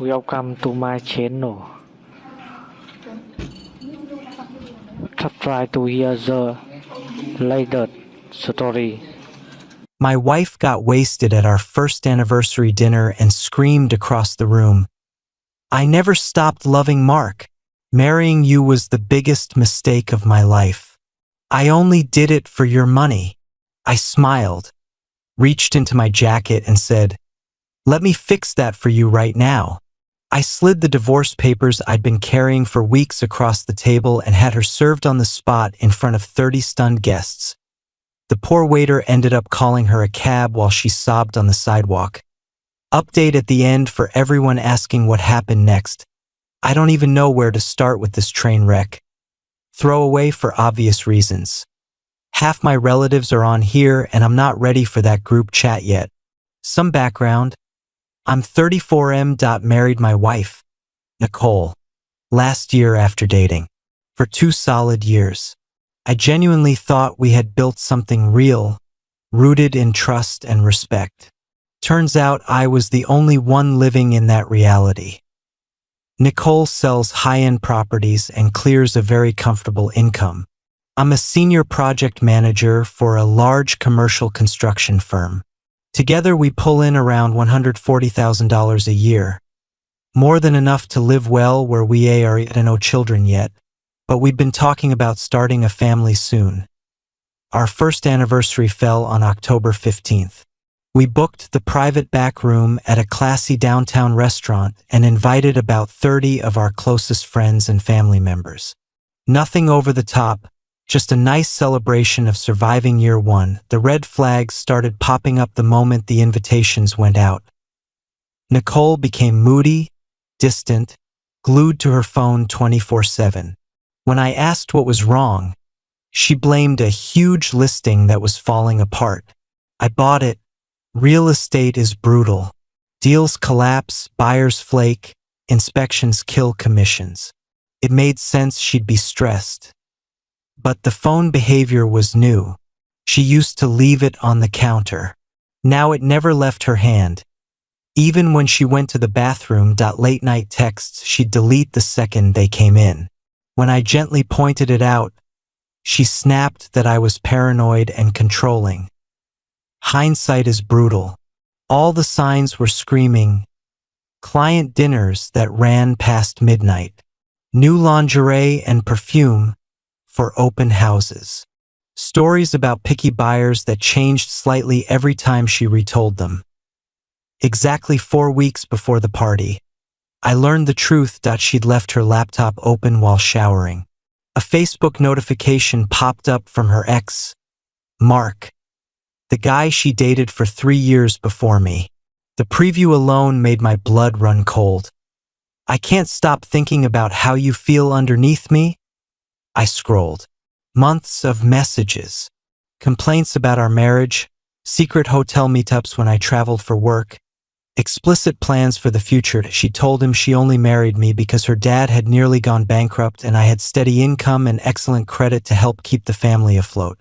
Welcome to my channel. Try to hear the latest story. My wife got wasted at our first anniversary dinner and screamed across the room, "I never stopped loving Mark. Marrying you was the biggest mistake of my life. I only did it for your money." I smiled, reached into my jacket and said, "Let me fix that for you right now." I slid the divorce papers I'd been carrying for weeks across the table and had her served on the spot in front of 30 stunned guests. The poor waiter ended up calling her a cab while she sobbed on the sidewalk. Update at the end for everyone asking what happened next. I don't even know where to start with this train wreck. Throwaway for obvious reasons. Half my relatives are on here and I'm not ready for that group chat yet. Some background. I'm 34M. Married my wife, Nicole, last year after dating. For 2 solid years. I genuinely thought we had built something real, rooted in trust and respect. Turns out I was the only one living in that reality. Nicole sells high-end properties and clears a very comfortable income. I'm a senior project manager for a large commercial construction firm. Together we pull in around $140,000 a year. More than enough to live well where we are no children yet, but we've been talking about starting a family soon. Our first anniversary fell on October 15th. We booked the private back room at a classy downtown restaurant and invited about 30 of our closest friends and family members. Nothing over the top, just a nice celebration of surviving year one. The red flags started popping up the moment the invitations went out. Nicole became moody, distant, glued to her phone 24/7. When I asked what was wrong, she blamed a huge listing that was falling apart. I bought it. Real estate is brutal. Deals collapse, buyers flake, inspections kill commissions. It made sense she'd be stressed. But the phone behavior was new. She used to leave it on the counter. Now it never left her hand. Even when she went to the bathroom, late night texts she'd delete the second they came in. When I gently pointed it out, she snapped that I was paranoid and controlling. Hindsight is brutal. All the signs were screaming. Client dinners that ran past midnight. New lingerie and perfume for open houses. Stories about picky buyers that changed slightly every time she retold them. Exactly 4 weeks before the party, I learned the truth. She'd left her laptop open while showering. A Facebook notification popped up from her ex, Mark, the guy she dated for 3 years before me. The preview alone made my blood run cold. "I can't stop thinking about how you feel underneath me." I scrolled. Months of messages. Complaints about our marriage, secret hotel meetups when I traveled for work, explicit plans for the future. She told him she only married me because her dad had nearly gone bankrupt and I had steady income and excellent credit to help keep the family afloat.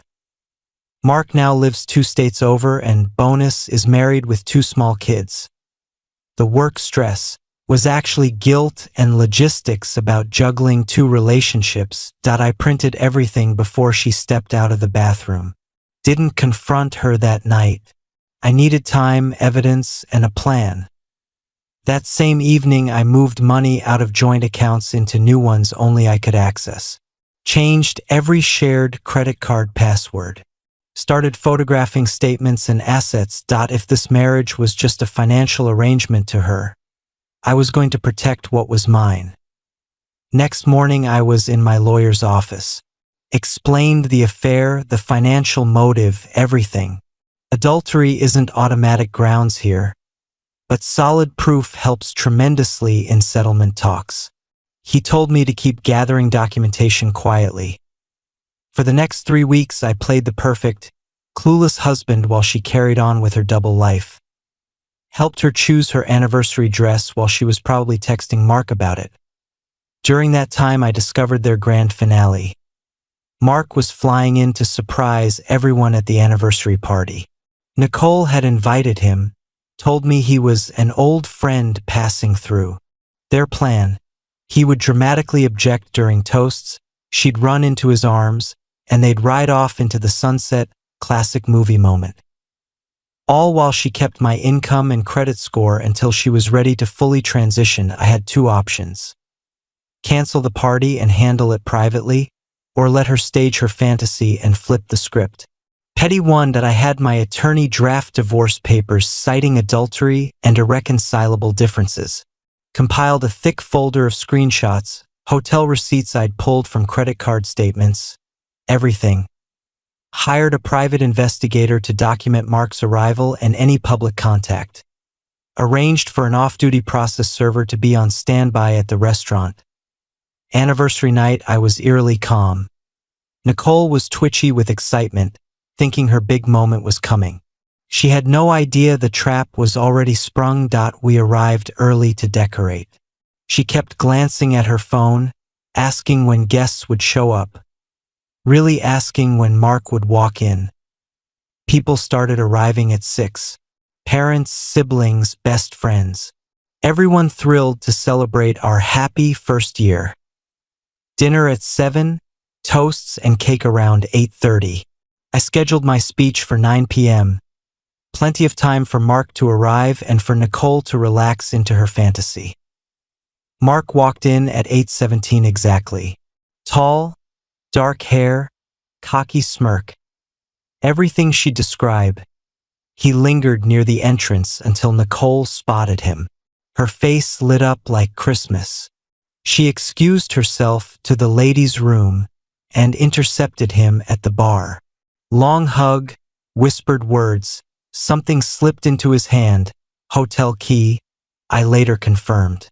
Mark now lives 2 states over and, bonus, is married with 2 small kids. The work stress was actually guilt and logistics about juggling 2 relationships. I printed everything before she stepped out of the bathroom. Didn't confront her that night. I needed time, evidence, and a plan. That same evening, I moved money out of joint accounts into new ones only I could access. Changed every shared credit card password. Started photographing statements and assets. If this marriage was just a financial arrangement to her, I was going to protect what was mine. Next morning, I was in my lawyer's office. Explained the affair, the financial motive, everything. Adultery isn't automatic grounds here, but solid proof helps tremendously in settlement talks. He told me to keep gathering documentation quietly. For the next 3 weeks, I played the perfect, clueless husband while she carried on with her double life. Helped her choose her anniversary dress while she was probably texting Mark about it. During that time, I discovered their grand finale. Mark was flying in to surprise everyone at the anniversary party. Nicole had invited him, told me he was an old friend passing through. Their plan. He would dramatically object during toasts, she'd run into his arms, and they'd ride off into the sunset, classic movie moment. All while she kept my income and credit score until she was ready to fully transition. I had two options. Cancel the party and handle it privately, or let her stage her fantasy and flip the script. Petty one that I had my attorney draft divorce papers citing adultery and irreconcilable differences. Compiled a thick folder of screenshots, hotel receipts I'd pulled from credit card statements, everything. Hired a private investigator to document Mark's arrival and any public contact. Arranged for an off-duty process server to be on standby at the restaurant. Anniversary night, I was eerily calm. Nicole was twitchy with excitement, thinking her big moment was coming. She had no idea the trap was already sprung. We arrived early to decorate. She kept glancing at her phone, asking when guests would show up. Really asking when Mark would walk in. People started arriving at 6. Parents, siblings, best friends. Everyone thrilled to celebrate our happy first year. Dinner at 7, toasts and cake around 8:30. I scheduled my speech for 9 p.m. Plenty of time for Mark to arrive and for Nicole to relax into her fantasy. Mark walked in at 8:17 exactly. Tall, dark hair, cocky smirk. Everything she'd describe. He lingered near the entrance until Nicole spotted him. Her face lit up like Christmas. She excused herself to the ladies' room and intercepted him at the bar. Long hug, whispered words, something slipped into his hand, hotel key, I later confirmed.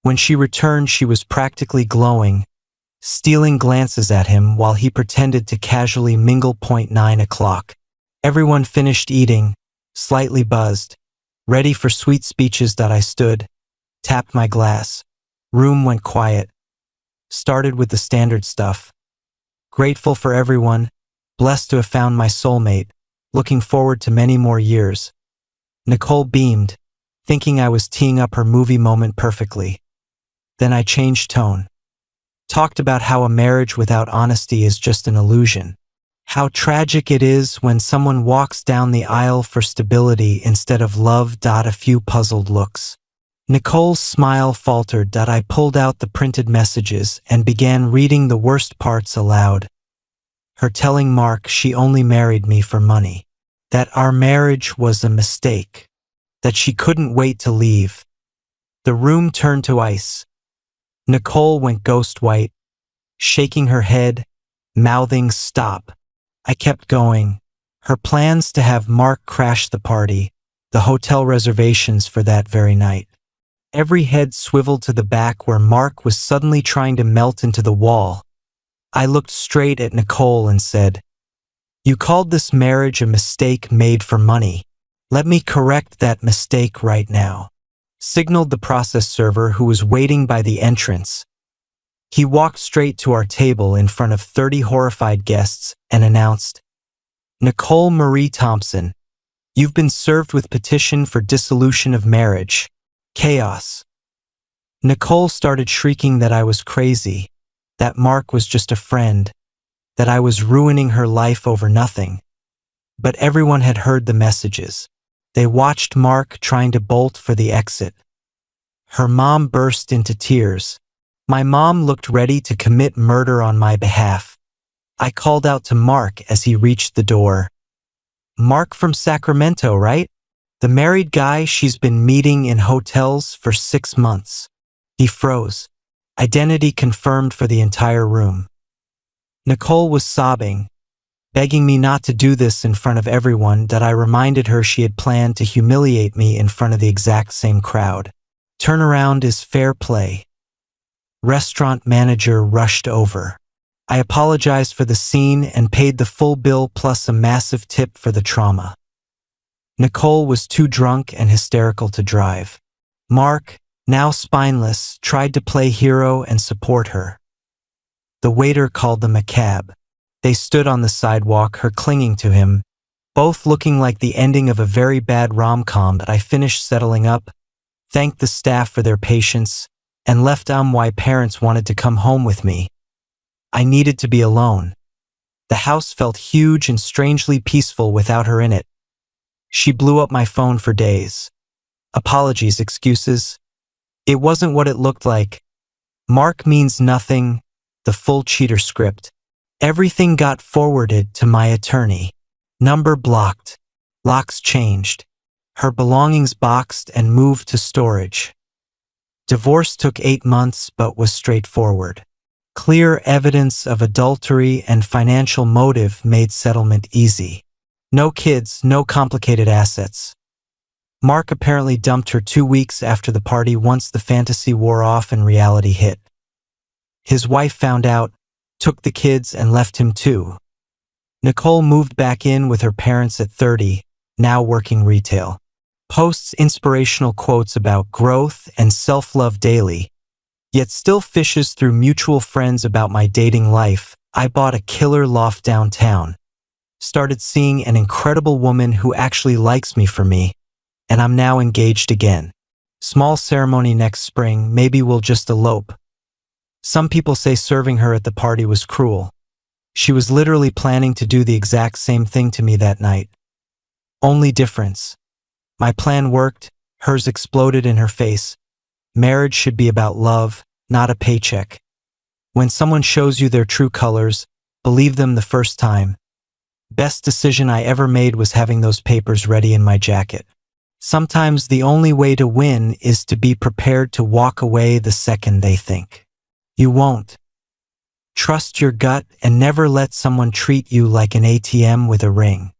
When she returned, she was practically glowing, stealing glances at him while he pretended to casually mingle. 9 o'clock. Everyone finished eating, slightly buzzed, ready for sweet speeches. I stood, tapped my glass. Room went quiet. Started with the standard stuff. Grateful for everyone, blessed to have found my soulmate, looking forward to many more years. Nicole beamed, thinking I was teeing up her movie moment perfectly. Then I changed tone. Talked about how a marriage without honesty is just an illusion. How tragic it is when someone walks down the aisle for stability instead of love. A few puzzled looks. Nicole's smile faltered. I pulled out the printed messages and began reading the worst parts aloud. Her telling Mark she only married me for money. That our marriage was a mistake. That she couldn't wait to leave. The room turned to ice. Nicole went ghost white, shaking her head, mouthing stop. I kept going. Her plans to have Mark crash the party, the hotel reservations for that very night. Every head swiveled to the back where Mark was suddenly trying to melt into the wall. I looked straight at Nicole and said, "You called this marriage a mistake made for money. Let me correct that mistake right now." Signaled the process server who was waiting by the entrance. He walked straight to our table in front of 30 horrified guests and announced, "Nicole Marie Thompson, you've been served with petition for dissolution of marriage. Chaos." Nicole started shrieking that I was crazy, that Mark was just a friend, that I was ruining her life over nothing. But everyone had heard the messages. They watched Mark trying to bolt for the exit. Her mom burst into tears. My mom looked ready to commit murder on my behalf. I called out to Mark as he reached the door. "Mark from Sacramento, right? The married guy she's been meeting in hotels for 6 months." He froze. Identity confirmed for the entire room. Nicole was sobbing, begging me not to do this in front of everyone. I reminded her she had planned to humiliate me in front of the exact same crowd. Turnaround is fair play. Restaurant manager rushed over. I apologized for the scene and paid the full bill plus a massive tip for the trauma. Nicole was too drunk and hysterical to drive. Mark, now spineless, tried to play hero and support her. The waiter called them a cab. They stood on the sidewalk, her clinging to him, both looking like the ending of a very bad rom-com. I finished settling up, thanked the staff for their patience, and left why parents wanted to come home with me. I needed to be alone. The house felt huge and strangely peaceful without her in it. She blew up my phone for days. Apologies, excuses. It wasn't what it looked like. Mark means nothing, the full cheater script. Everything got forwarded to my attorney. Number blocked. Locks changed. Her belongings boxed and moved to storage. Divorce took 8 months but was straightforward. Clear evidence of adultery and financial motive made settlement easy. No kids, no complicated assets. Mark apparently dumped her 2 weeks after the party once the fantasy wore off and reality hit. His wife found out, took the kids and left him too. Nicole moved back in with her parents at 30, now working retail. Posts inspirational quotes about growth and self-love daily, yet still fishes through mutual friends about my dating life. I bought a killer loft downtown. Started seeing an incredible woman who actually likes me for me, and I'm now engaged again. Small ceremony next spring, maybe we'll just elope. Some people say serving her at the party was cruel. She was literally planning to do the exact same thing to me that night. Only difference. My plan worked, hers exploded in her face. Marriage should be about love, not a paycheck. When someone shows you their true colors, believe them the first time. Best decision I ever made was having those papers ready in my jacket. Sometimes the only way to win is to be prepared to walk away the second they think you won't. Trust your gut and never let someone treat you like an ATM with a ring.